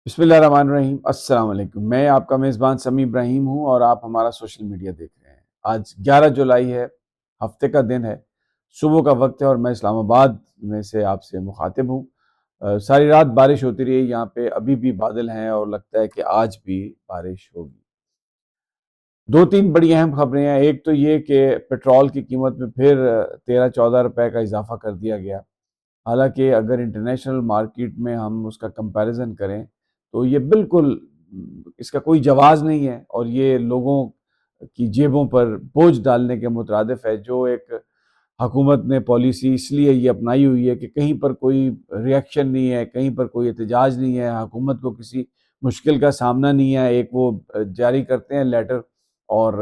बिस्मिल्लाहिर्रहमानिर्रहीम। अस्सलाम वालेकुम। मैं आपका मेज़बान समी इब्राहिम हूँ और आप हमारा सोशल मीडिया देख रहे हैं। आज 11 जुलाई है, हफ्ते का दिन है, सुबह का वक्त है और मैं इस्लामाबाद में से आपसे मुखातिब हूँ। सारी रात बारिश होती रही, यहाँ पे अभी भी बादल हैं और लगता है कि आज भी बारिश होगी। दो तीन बड़ी अहम खबरें हैं। एक तो ये कि पेट्रोल की कीमत में फिर 13-14 रुपए का इजाफा कर दिया गया। हालांकि अगर इंटरनेशनल मार्केट में हम उसका कंपैरिजन करें तो ये बिल्कुल इसका कोई जवाज़ नहीं है और ये लोगों की जेबों पर बोझ डालने के मुतरादिफ है। जो एक हुकूमत ने पॉलिसी इसलिए ये अपनाई हुई है कि कहीं पर कोई रिएक्शन नहीं है, कहीं पर कोई एहतजाज नहीं है, हुकूमत को किसी मुश्किल का सामना नहीं है। एक वो जारी करते हैं लेटर और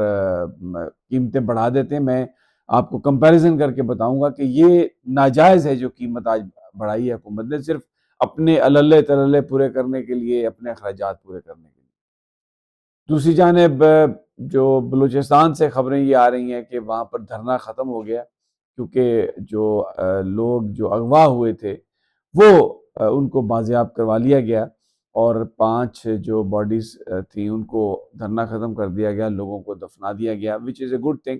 कीमतें बढ़ा देते हैं। मैं आपको कंपैरिजन करके बताऊंगा कि ये नाजायज़ है जो कीमत आज बढ़ाई है हुकूमत ने, सिर्फ अपने अलल्ले तलल्ले पूरे करने के लिए, अपने अखराजात पूरे करने के लिए। दूसरी जानिब जो बलूचिस्तान से खबरें ये आ रही हैं कि वहाँ पर धरना ख़त्म हो गया क्योंकि जो लोग जो अगवा हुए थे वो उनको बाजियाब करवा लिया गया और 5 जो बॉडीज़ थी उनको धरना ख़त्म कर दिया गया, लोगों को दफना दिया गया, which is a good thing.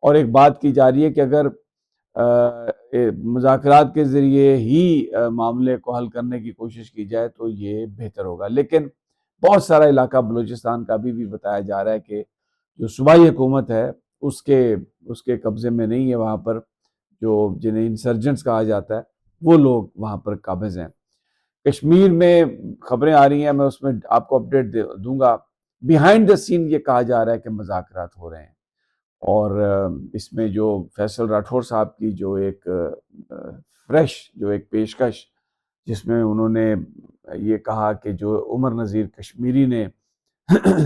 और एक बात की जा रही है कि अगर मुज़ाकरात के ज़रिए ही मामले को हल करने की कोशिश की जाए तो ये बेहतर होगा। लेकिन बहुत सारा इलाका बलूचिस्तान का अभी भी बताया जा रहा है कि जो सूबाई हुकूमत है उसके उसके कब्ज़े में नहीं है। वहाँ पर जो जिन्हें इंसर्जेंट्स कहा जाता है वो लोग वहाँ पर काबिज़ हैं। कश्मीर में खबरें आ रही हैं, मैं उसमें आपको अपडेट दूंगा। बिहाइंड द सीन ये कहा जा रहा है कि मुज़ाकरात हो रहे हैं और इसमें जो फैसल राठौर साहब की जो एक फ्रेश जो एक पेशकश जिसमें उन्होंने ये कहा कि जो उमर नज़ीर कश्मीरी ने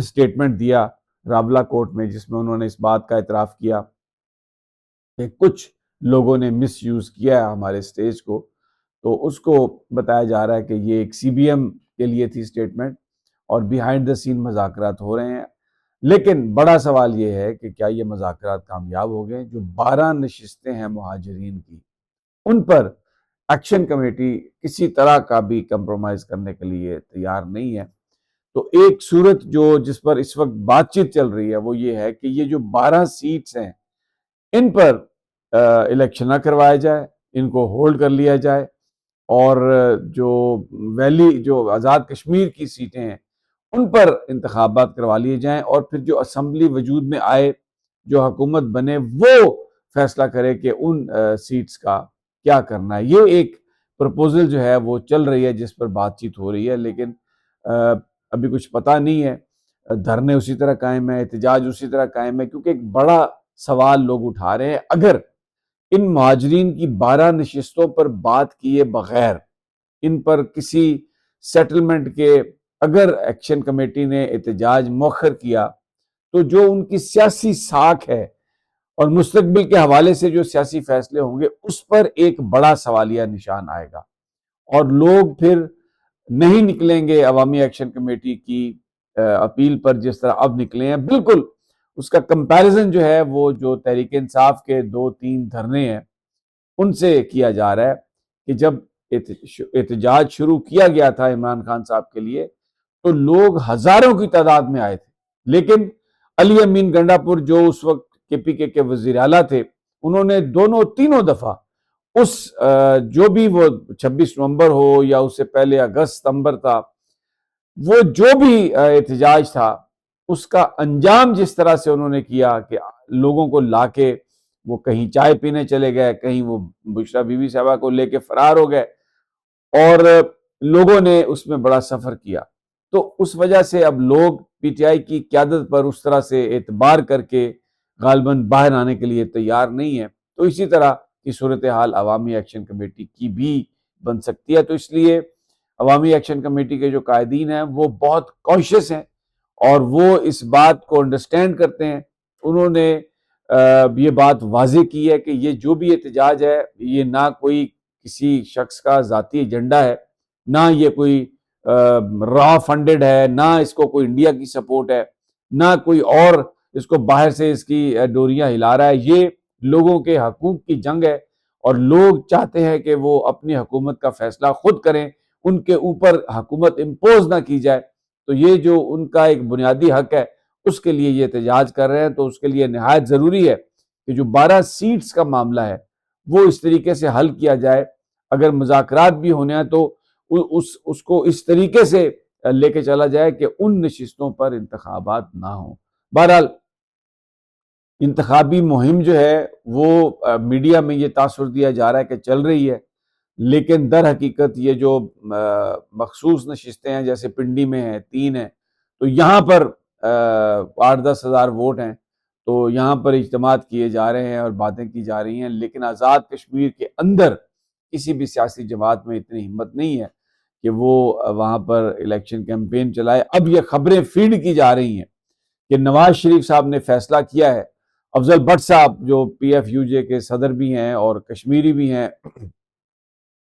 स्टेटमेंट दिया रावला कोर्ट में, जिसमें उन्होंने इस बात का इतराफ़ किया कि कुछ लोगों ने मिस यूज़ किया है हमारे स्टेज को, तो उसको बताया जा रहा है कि ये एक सीबीएम के लिए थी स्टेटमेंट और बिहाइंड द सीन मुज़ाकरात हो रहे हैं। लेकिन बड़ा सवाल ये है कि क्या ये मुज़ाकरात कामयाब हो गए? जो 12 नशिस्तें हैं मुहाजिरीन की, उन पर एक्शन कमेटी किसी तरह का भी कंप्रोमाइज़ करने के लिए तैयार नहीं है। तो एक सूरत जो जिस पर इस वक्त बातचीत चल रही है वो ये है कि ये जो 12 सीट्स हैं इन पर इलेक्शन ना करवाया जाए, इनको होल्ड कर लिया जाए और जो वैली जो आज़ाद कश्मीर की सीटें हैं उन पर इंतखाबात करवा लिए जाएं और फिर जो असम्बली वजूद में आए, जो हुकूमत बने, वो फैसला करे कि उन सीट्स का क्या करना है। ये एक प्रपोजल जो है वो चल रही है जिस पर बातचीत हो रही है, लेकिन अभी कुछ पता नहीं है। धरने उसी तरह कायम है, एहतजाज उसी तरह कायम है, क्योंकि एक बड़ा सवाल लोग उठा रहे हैं। अगर इन महाजरीन की 12 नशिस्तों पर बात किए बगैर इन पर किसी सेटलमेंट के अगर एक्शन कमेटी ने एहतजाज मौखर किया तो जो उनकी सियासी साख है और मुस्तकबिल के हवाले से जो सियासी फैसले होंगे उस पर एक बड़ा सवालिया निशान आएगा और लोग फिर नहीं निकलेंगे अवामी एक्शन कमेटी की अपील पर जिस तरह अब निकले हैं। बिल्कुल उसका कंपैरिजन जो है वो जो तहरीक इंसाफ के 2-3 धरने हैं उनसे किया जा रहा है कि जब एहतजाज शुरू किया गया था इमरान खान साहब के लिए तो लोग हजारों की तादाद में आए थे, लेकिन अली अमीन गंडापुर जो उस वक्त केपीके के वजीर आला थे उन्होंने दोनों तीनों दफा उस जो भी वो 26 नवंबर हो या उससे पहले अगस्त सितंबर था, वो जो भी एहतजाज था उसका अंजाम जिस तरह से उन्होंने किया कि लोगों को लाके वो कहीं चाय पीने चले गए, कहीं वो बुशरा बीवी साहबा को लेके फरार हो गए और लोगों ने उसमें बड़ा सफर किया। तो उस वजह से अब लोग पीटीआई की क्यादत पर उस तरह से एतबार करके गालबन बाहर आने के लिए तैयार नहीं है। तो इसी तरह की सूरत हाल अवामी एक्शन कमेटी की भी बन सकती है। तो इसलिए अवामी एक्शन कमेटी के जो कायदीन हैं वो बहुत कॉन्शियस हैं और वो इस बात को अंडरस्टैंड करते हैं। उन्होंने ये बात वाजे की है कि ये जो भी एहतजाज है ये ना कोई किसी शख्स का ज़ाती एजेंडा है, ना ये कोई रॉ फंडेड है, ना इसको कोई इंडिया की सपोर्ट है, ना कोई और इसको बाहर से इसकी डोरियां हिला रहा है। ये लोगों के हकूक की जंग है और लोग चाहते हैं कि वो अपनी हुकूमत का फैसला खुद करें उनके ऊपर हुकूमत इम्पोज ना की जाए। तो ये जो उनका एक बुनियादी हक है उसके लिए ये एहतजाज कर रहे हैं। तो उसके लिए नहायत ज़रूरी है कि जो 12 सीट्स का मामला है वो इस तरीके से हल किया जाए। अगर मुज़ाकरात भी होने हैं तो उसको इस तरीके से लेके चला जाए कि उन नशिस्तों पर इंतखाबात ना हो। बहरहाल इंतखाबी मुहिम जो है वो मीडिया में ये तासुर दिया जा रहा है कि चल रही है, लेकिन दर हकीकत ये जो मखसूस नशिस्तें हैं जैसे पिंडी में है 3 है, तो यहाँ पर 8-10 हज़ार वोट हैं, तो यहाँ पर इज्तिमात किए जा रहे हैं और बातें की जा रही हैं। लेकिन आज़ाद कश्मीर के अंदर किसी भी सियासी जमात में इतनी हिम्मत नहीं है कि वो वहाँ पर इलेक्शन कैंपेन चलाए। अब ये खबरें फीड की जा रही हैं कि नवाज शरीफ साहब ने फैसला किया है, अफजल भट्ट साहब जो PFUJ के सदर भी हैं और कश्मीरी भी हैं,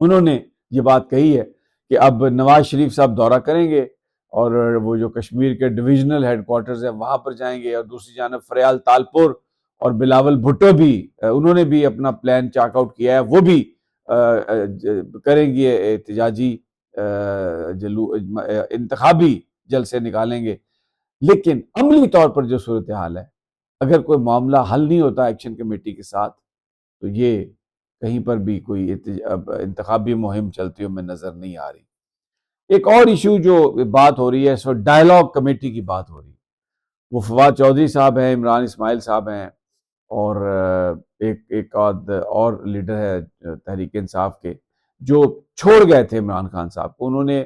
उन्होंने ये बात कही है कि अब नवाज शरीफ साहब दौरा करेंगे और वो जो कश्मीर के डिविजनल हेडक्वार्टर्स हैं वहाँ पर जाएंगे। और दूसरी जानब फरियाल तालपुर और बिलावल भुट्टो भी उन्होंने भी अपना प्लान चाकआउट किया है, वो भी करेंगे एहतजाजी इंतखाबी जलसे निकालेंगे। लेकिन अमली तौर पर जो सूरत हाल है, अगर कोई मामला हल नहीं होता एक्शन कमेटी के साथ, तो ये कहीं पर भी कोई इंतखाबी मुहिम चलती हुई नजर नहीं आ रही। एक और इशू जो बात हो रही है इस वक्त डायलॉग कमेटी की बात हो रही है। वो फवाद चौधरी साहब हैं, इमरान इस्माइल साहब हैं और एक आध और लीडर है तहरीक इंसाफ के जो छोड़ गए थे इमरान खान साहब को। उन्होंने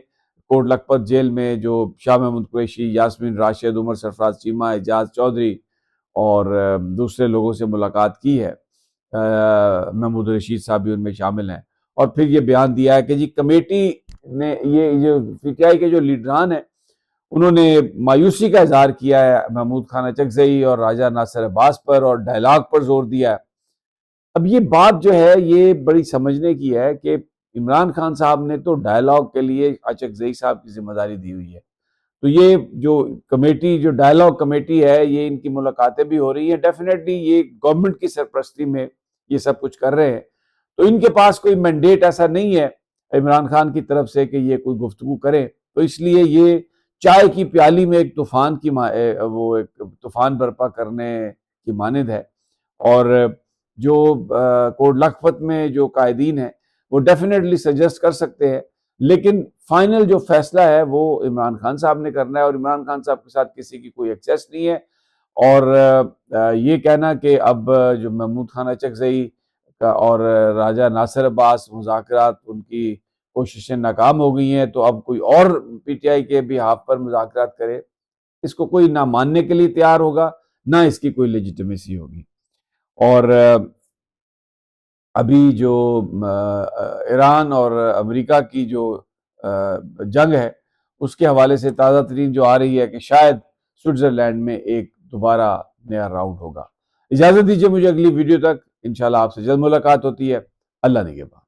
कोट लखपत जेल में जो शाह महमूद कुरैशी, यास्मीन राशिद, उमर सरफराज चीमा, एजाज चौधरी और दूसरे लोगों से मुलाकात की है। महमूद रशीद साहब भी उनमें शामिल हैं। और फिर ये बयान दिया है कि जी कमेटी ने ये जो PTI के जो लीडरान हैं उन्होंने मायूसी का इजहार किया है महमूद खान अचकजई और राजा नासिर अब्बास पर और डायलॉग पर जोर दिया है। अब ये बात जो है ये बड़ी समझने की है कि इमरान खान साहब ने तो डायलॉग के लिए अचकजई साहब की जिम्मेदारी दी हुई है। तो ये जो कमेटी, जो डायलॉग कमेटी है, ये इनकी मुलाकातें भी हो रही हैं। डेफिनेटली ये गवर्नमेंट की सरपरस्ती में ये सब कुछ कर रहे हैं। तो इनके पास कोई मैंडेट ऐसा नहीं है इमरान खान की तरफ से कि ये कोई गुफ्तगू करें। तो इसलिए ये चाय की प्याली में एक तूफान की वो एक तूफान बर्पा करने की मानद है। और जो कोट लखपत में जो कायदीन है वो डेफिनेटली सजेस्ट कर सकते हैं, लेकिन फाइनल जो फैसला है वो इमरान खान साहब ने करना है और इमरान खान साहब के साथ किसी की कोई एक्सेस नहीं है। और ये कहना कि अब जो महमूद खान अचकजई का और राजा नासिर अब्बास मुज़ाकरात उनकी कोशिशें नाकाम हो गई हैं, तो अब कोई और PTI के भी हाथ पर मुज़ाकरात करे, इसको कोई ना मानने के लिए तैयार होगा, ना इसकी कोई लेजिटिमेसी होगी। और अभी जो ईरान और अमेरिका की जो जंग है उसके हवाले से ताज़ा तरीन जो आ रही है कि शायद स्विट्ज़रलैंड में एक दोबारा नया राउंड होगा। इजाज़त दीजिए मुझे अगली वीडियो तक, इंशाल्लाह आपसे जल्द मुलाकात होती है। अल्लाह निगहबान।